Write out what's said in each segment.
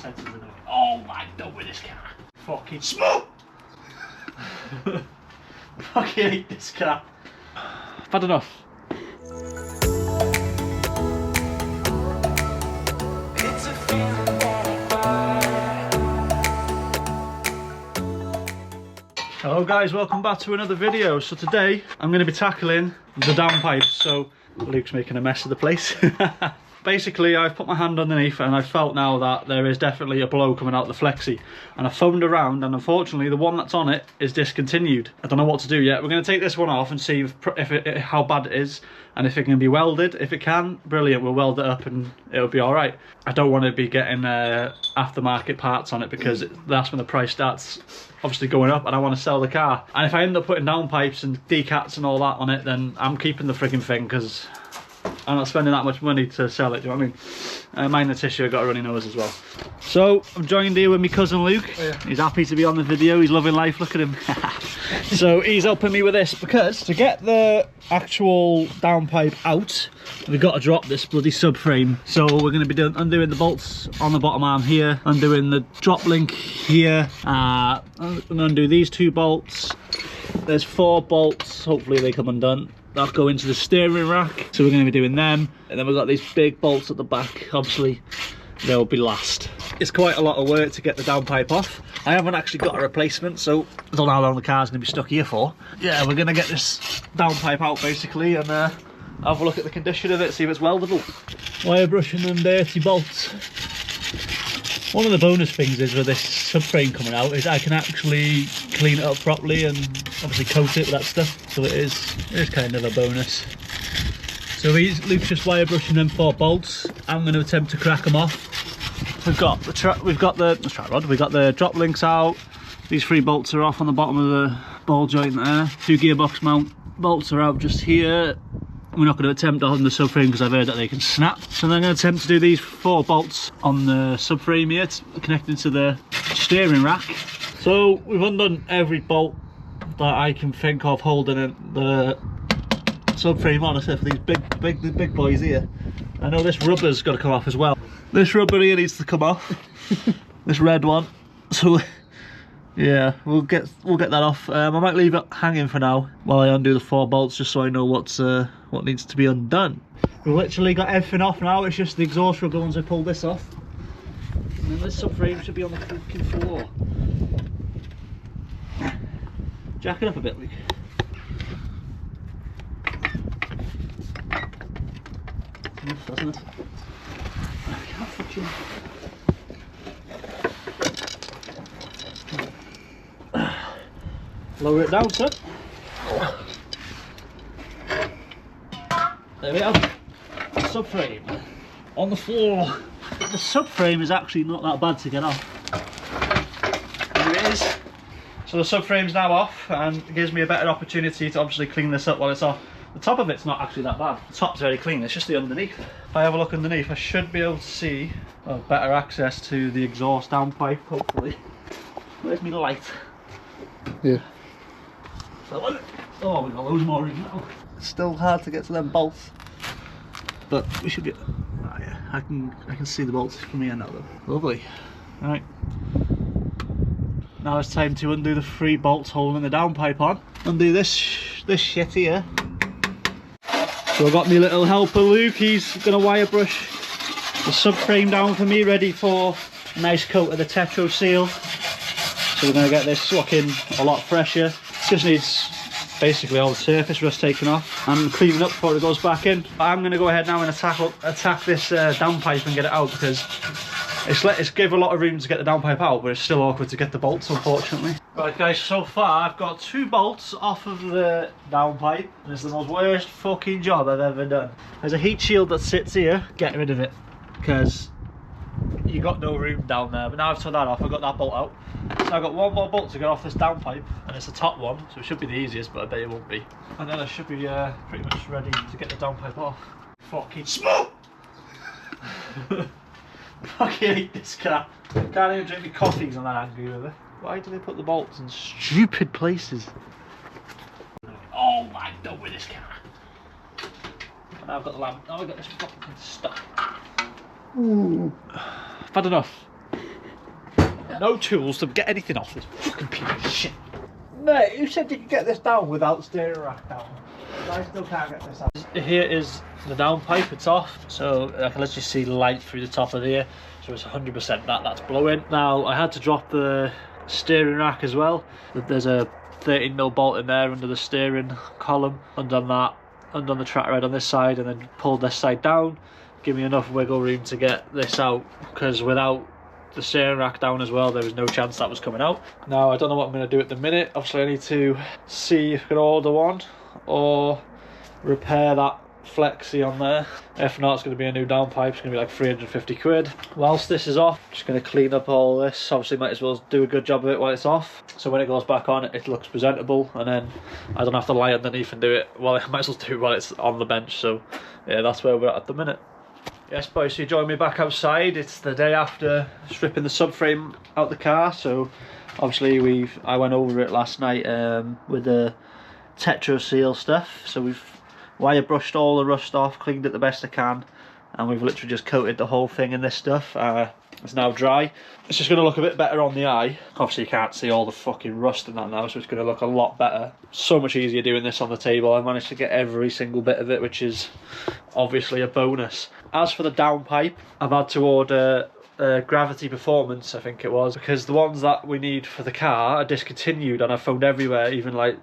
sensors in the way. Oh my, done with this car. Fucking smoke! Fucking hate this car. I've had enough. Hello guys, welcome back to another video. So today I'm going to be tackling the downpipes. So Luke's making a mess of the place. Basically, I've put my hand underneath and I felt now that there is definitely a blow coming out the flexi. And I phoned around and unfortunately the one that's on it is discontinued. I don't know what to do yet. We're going to take this one off and see how bad it is and if it can be welded. If it can, brilliant, we'll weld it up and it'll be alright. I don't want to be getting aftermarket parts on it because that's when the price starts obviously going up and I want to sell the car. And if I end up putting downpipes and decats and all that on it, then I'm keeping the frigging thing because I'm not spending that much money to sell it, do you know what I mean? Mine and tissue, I got a runny nose as well. So, I'm joined here with my cousin Luke. Oh, yeah. He's happy to be on the video, he's loving life, look at him. So, he's helping me with this because to get the actual downpipe out, we've got to drop this bloody subframe. So, we're going to be undoing the bolts on the bottom arm here, undoing the drop link here, I'm going to undo these two bolts. There's 4 bolts, hopefully they come undone. That'll go into the steering rack, so we're going to be doing them. And then we've got these big bolts at the back, obviously they'll be last. It's quite a lot of work to get the downpipe off. I haven't actually got a replacement, so I don't know how long the car's going to be stuck here for. Yeah, we're going to get this downpipe out basically and have a look at the condition of it, see if it's weldable. Wire brushing them dirty bolts. One of the bonus things is with this subframe coming out is I can actually clean it up properly and obviously coat it with that stuff, so it is kind of a bonus. So Luke's just wire brushing them 4 bolts. I'm going to attempt to crack them off. We've got the drop links out. These 3 bolts are off on the bottom of the ball joint there. 2 gearbox mount bolts are out just here. We're not going to attempt on the subframe because I've heard that they can snap. So then I'm going to attempt to do these 4 bolts on the subframe here, connected to the steering rack. So we've undone every bolt that I can think of holding the subframe on, except for these big boys here. I know this rubber's got to come off as well. This rubber here needs to come off. This red one. So yeah, we'll get that off. I might leave it hanging for now while I undo the 4 bolts, just so I know what needs to be undone. We've literally got everything off now. It's just the exhaust rubber once I pull this off, and then this subframe should be on the fucking floor. Jack it up a bit, Luke. Enough, doesn't it? I can't fit you. Lower it down, sir. There we are. Subframe on the floor. The subframe is actually not that bad to get off. There it is. So the subframe's now off and it gives me a better opportunity to obviously clean this up while it's off. The top of it's not actually that bad. The top's very clean, it's just the underneath. If I have a look underneath, I should be able to see better access to the exhaust downpipe, hopefully. Where's my light? Yeah. So, oh, we've got loads more room now. It's still hard to get to them bolts, but we should be. Oh yeah, I can see the bolts from here now though. Lovely. Right. Now it's time to undo the 3 bolts holding the downpipe on. Undo this shit here. So I've got my little helper Luke. He's gonna wire brush the subframe down for me, ready for a nice coat of the Tetro seal. So we're going to get this looking a lot fresher. It just needs basically all the surface rust taken off and cleaning up before it goes back in. I'm going to go ahead now and attack this downpipe and get it out because it's give a lot of room to get the downpipe out, but it's still awkward to get the bolts, unfortunately. Right guys, so far I've got 2 bolts off of the downpipe. It's the most worst fucking job I've ever done. There's a heat shield that sits here. Get rid of it because you got no room down there, but now I've turned that off, I've got that bolt out. So I've got 1 more bolt to get off this downpipe, and it's the top one, so it should be the easiest, but I bet it won't be. And then I should be pretty much ready to get the downpipe off. Fucking smoke! I fucking hate this car. Can't even drink my coffee because I'm that angry with it. Why do they put the bolts in stupid places? Oh my, done with this car. And now I've got the lamp, now I've got this fucking stuff. I've had enough. no tools to get anything off this fucking piece of shit. Mate, you said you could get this down without steering rack down. I still can't get this out. Here is the downpipe, it's off. So I can literally see light through the top of here. So it's 100% that's blowing. Now I had to drop the steering rack as well. There's a 13mm bolt in there under the steering column. Undone that, undone the track head on this side, and then pulled this side down. Give me enough wiggle room to get this out, because without the steering rack down as well, there was no chance that was coming out. Now I don't know what I'm going to do at the minute. Obviously I need to see if I can order one or repair that flexi on there. If not, it's going to be a new downpipe. It's going to be like 350 quid. Whilst this is off, just going to clean up all this. Obviously might as well do a good job of it while it's off, so when it goes back on it looks presentable, and then I don't have to lie underneath and do it. Well, I might as well do it while it's on the bench. So yeah, that's where we're at the minute. Yes boys, so you join me back outside. It's the day after stripping the subframe out the car. So obviously I went over it last night with the Tetra Seal stuff. So we've wire brushed all the rust off, cleaned it the best I can, and we've literally just coated the whole thing in this stuff. It's now dry. It's just going to look a bit better on the eye. Obviously you can't see all the fucking rust in that now, so it's going to look a lot better. So much easier doing this on the table. I managed to get every single bit of it, which is obviously a bonus. As for the downpipe, I've had to order Gravity Performance, I think it was, because the ones that we need for the car are discontinued, and I've found everywhere, even like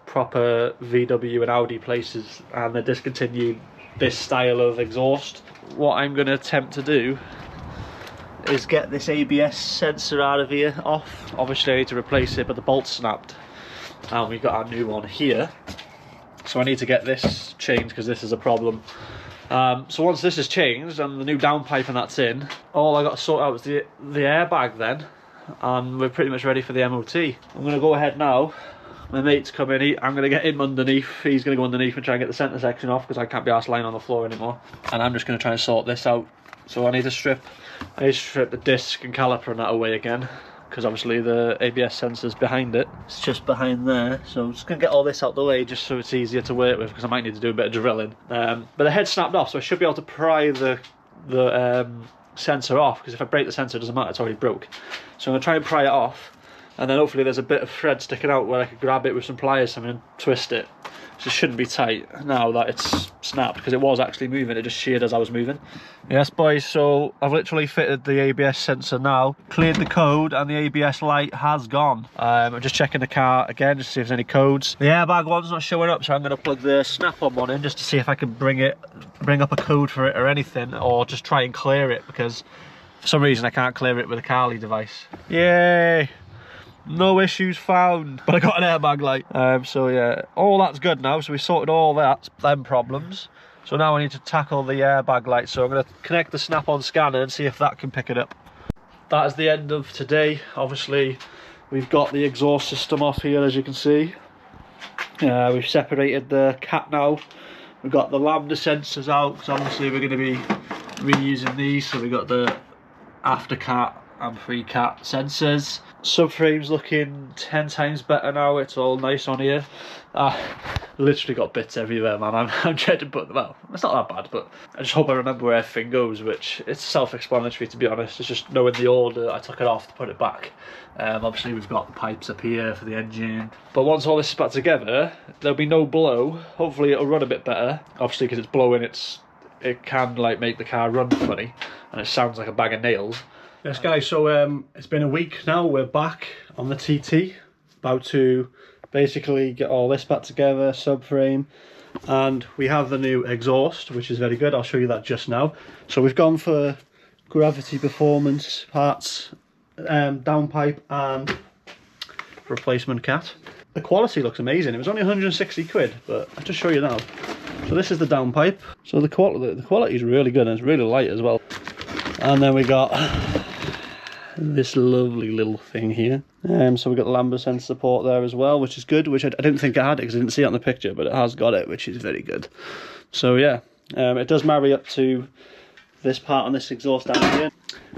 proper VW and Audi places, and they're discontinued this style of exhaust. What I'm going to attempt to do is get this ABS sensor out of here off. Obviously I need to replace it, but the bolt's snapped and we've got our new one here, so I need to get this changed because this is a problem. So once this is changed and the new downpipe and that's in, all I got to sort out is the airbag then, and we're pretty much ready for the MOT. I'm going to go ahead now. My mate's come in, I'm going to get him underneath. He's going to go underneath and try and get the centre section off, because I can't be arsed lying on the floor anymore. And I'm just going to try and sort this out. So I need to strip the disc and caliper and that away again, because obviously the ABS sensor's behind it. It's just behind there. So I'm just going to get all this out the way just so it's easier to work with, because I might need to do a bit of drilling. But the head snapped off, so I should be able to pry the sensor off, because if I break the sensor it doesn't matter, it's already broke. So I'm going to try and pry it off, and then hopefully there's a bit of thread sticking out where I could grab it with some pliers and twist it. So it shouldn't be tight now that it's snapped, because it was actually moving, it just sheared as I was moving. Yes boys, so I've literally fitted the ABS sensor now, cleared the code, and the ABS light has gone. I'm just checking the car again just to see if there's any codes. The airbag one's not showing up, so I'm going to plug the snap-on one in just to see if I can bring up a code for it or anything, or just try and clear it, because for some reason I can't clear it with a Carly device. Yay! No issues found, but I got an airbag light. So yeah, all that's good now. So we sorted all them problems. So now I need to tackle the airbag light. So I'm going to connect the snap-on scanner and see if that can pick it up. That is the end of today. Obviously, we've got the exhaust system off here, as you can see. We've separated the cat now. We've got the lambda sensors out, because obviously we're going to be reusing these. So we've got the aftercat and pre-cat sensors. Subframe's looking 10 times better now. It's all nice on here. Literally got bits everywhere, man. I'm trying to put them out. It's not that bad, but I just hope I remember where everything goes, which it's self-explanatory, to be honest. It's just knowing the order I took it off to put it back. Obviously we've got the pipes up here for the engine, but once all this is back together there'll be no blow. Hopefully it'll run a bit better. Obviously because it's blowing, it can like make the car run funny, and it sounds like a bag of nails. Yes guys, so it's been a week now. We're back on the TT, about to basically get all this back together, subframe, and we have the new exhaust, which is very good. I'll show you that just now. So we've gone for Gravity Performance parts, downpipe and replacement cat. The quality looks amazing. It was only 160 quid, but I'll just show you now. So this is the downpipe. So the quality is really good, and it's really light as well. And then we got this lovely little thing here. So we got the lambda sensor support there as well, which is good, which I didn't think I had it because I didn't see it on the picture, but it has got it, which is very good. So yeah, it does marry up to this part on this exhaust down here.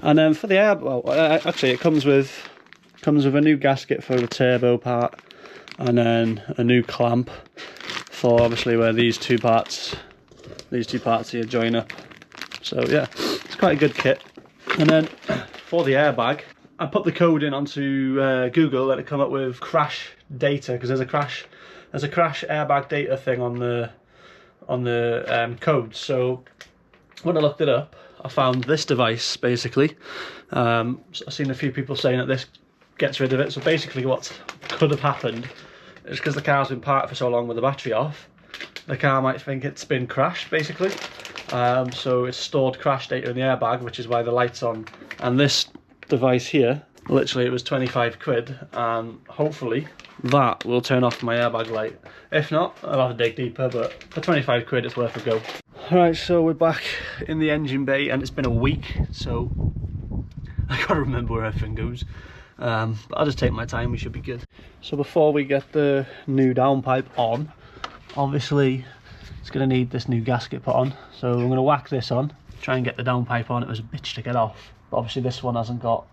And then for the air, well, actually it comes with a new gasket for the turbo part, and then a new clamp for obviously where these two parts here join up. So yeah, it's quite a good kit. And then for the airbag, I put the code in onto Google and it come up with crash data, because there's a crash airbag data thing on the code. So when I looked it up, I found this device basically. I've seen a few people saying that this gets rid of it. So basically what could have happened is, because the car's been parked for so long with the battery off, the car might think it's been crashed basically. So it's stored crash data in the airbag, which is why the light's on. And this device here, literally it was 25 quid, and hopefully that will turn off my airbag light. If not, I'll have to dig deeper, but for 25 quid it's worth a go. Alright, so we're back in the engine bay and it's been a week, so I gotta remember where everything goes. But I'll just take my time, we should be good. So before we get the new downpipe on, obviously it's going to need this new gasket put on. So I'm going to whack this on, try and get the downpipe on. It was a bitch to get off, but obviously this one hasn't got...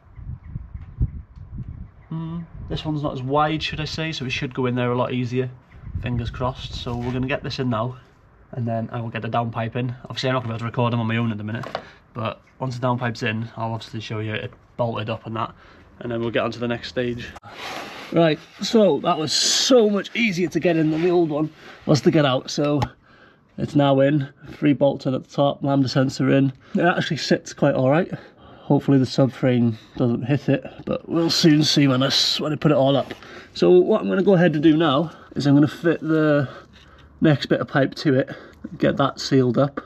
this one's not as wide, should I say, so it should go in there a lot easier. Fingers crossed. So we're going to get this in now, and then I will get the downpipe in. Obviously I'm not going to be able to record them on my own at the minute, but once the downpipe's in, I'll obviously show you it bolted up and that, and then we'll get on to the next stage. Right, so that was so much easier to get in than the old one was to get out. So it's now in, 3 bolts in at the top, lambda sensor in. It actually sits quite alright. Hopefully the subframe doesn't hit it, but we'll soon see when I put it all up. So what I'm going to go ahead and do now is I'm going to fit the next bit of pipe to it, get that sealed up,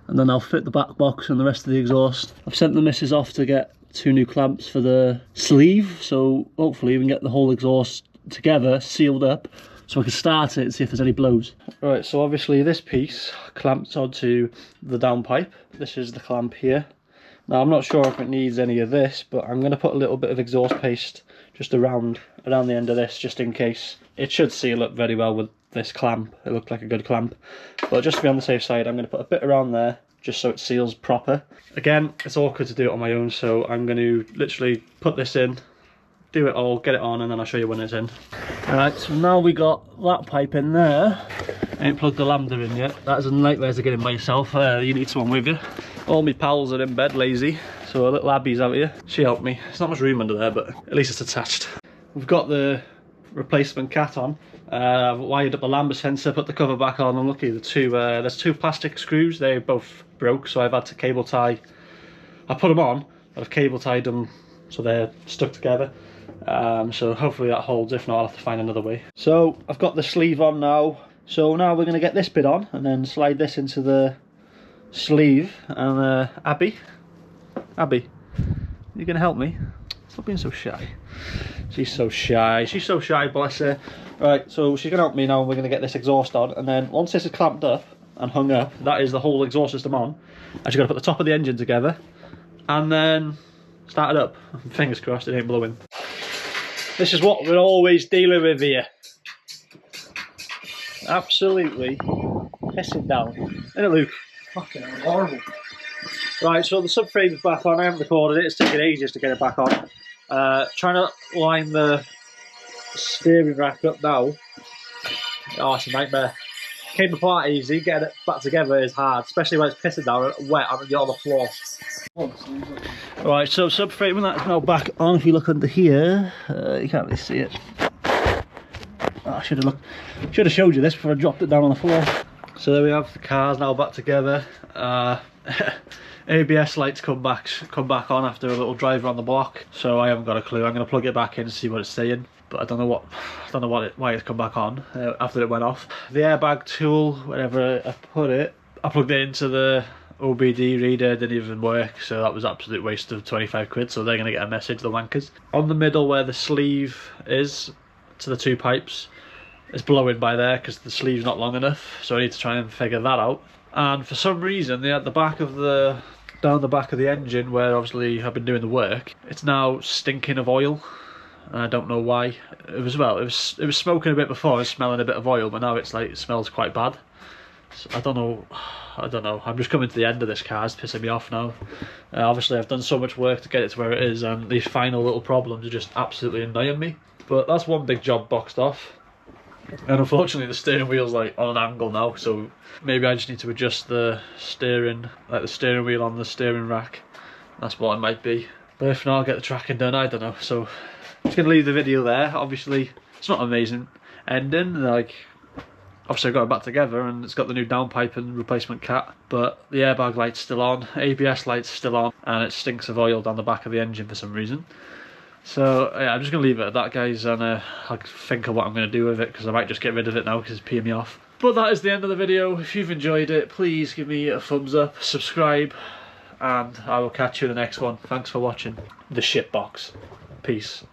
and then I'll fit the back box and the rest of the exhaust. I've sent the missus off to get 2 new clamps for the sleeve, so hopefully we can get the whole exhaust together, sealed up, so I can start it and see if there's any blows. Right, so obviously this piece clamps onto the downpipe. This is the clamp here. Now I'm not sure if it needs any of this, but I'm going to put a little bit of exhaust paste just around the end of this, just in case. It should seal up very well with this clamp. It looked like a good clamp, but just to be on the safe side, I'm going to put a bit around there just so it seals proper. Again, it's awkward to do it on my own, so I'm going to literally put this in, do it all, get it on, and then I'll show you when it's in. Alright, so now we got that pipe in there. I ain't plugged the lambda in yet. That is a nightmare to get in by yourself. You need someone with you. All my pals are in bed lazy, so a little Abby's out here. She helped me. There's not much room under there, but at least it's attached. We've got the replacement cat on. I've wired up the lambda sensor, put the cover back on, and lucky there's 2 plastic screws. They both broke, so I've had to cable tie. I put them on, but I've cable tied them so they're stuck together. So hopefully that holds. If not, I'll have to find another way. So I've got the sleeve on now. So now we're going to get this bit on and then slide this into the sleeve. And Abby, you going to help me? Stop being so shy. She's so shy, bless her. Right, so she's going to help me now. We're going to get this exhaust on, and then once this is clamped up and hung up, that is the whole exhaust system on. I just got to put the top of the engine together and then start it up. Fingers crossed it ain't blowing. This is what we're always dealing with here. Absolutely pissing down. Isn't it, Luke? Fucking horrible. Right, so the subframe's back on. I haven't recorded it. It's taken ages to get it back on. Trying to line the steering rack up now. Oh, it's a nightmare. Came apart easy. Getting it back together is hard, especially when it's pissing down and wet and you're on the floor. Right, so subframe that's now back on. If you look under here, you can't really see it. Oh, I should have showed you this before I dropped it down on the floor. So there we have, the car's now back together. ABS lights come back on after a little drive around the block, so I haven't got a clue. I'm going to plug it back in and see what it's saying, but I don't know why it's come back on after it went off. The airbag tool, wherever I put it, I plugged it into the OBD reader, didn't even work, so that was an absolute waste of 25 quid, so they're going to get a message, the wankers. On the middle where the sleeve is to the 2 pipes, it's blowing by there because the sleeve's not long enough, so I need to try and figure that out. And for some reason, at the back of down the back of the engine, where obviously I've been doing the work, it's now stinking of oil, and I don't know why. It was smoking a bit before and smelling a bit of oil, but now it's like, it smells quite bad. So I don't know. I'm just coming to the end of this car. It's pissing me off now. Obviously I've done so much work to get it to where it is, and these final little problems are just absolutely annoying me. But that's one big job boxed off. And unfortunately the steering wheel's like on an angle now, so maybe I just need to adjust the steering, like the steering wheel on the steering rack. That's what it might be. But if not, I'll get the tracking done, I don't know. So I'm just going to leave the video there. Obviously, it's not an amazing ending. Like, obviously I got it back together and it's got the new downpipe and replacement cat, but the airbag light's still on, ABS light's still on, and it stinks of oil down the back of the engine for some reason. So yeah, I'm just going to leave it at that, guys, and I'll think of what I'm going to do with it, because I might just get rid of it now because it's peeing me off. But that is the end of the video. If you've enjoyed it, please give me a thumbs up, subscribe, and I will catch you in the next one. Thanks for watching the shitbox. Peace.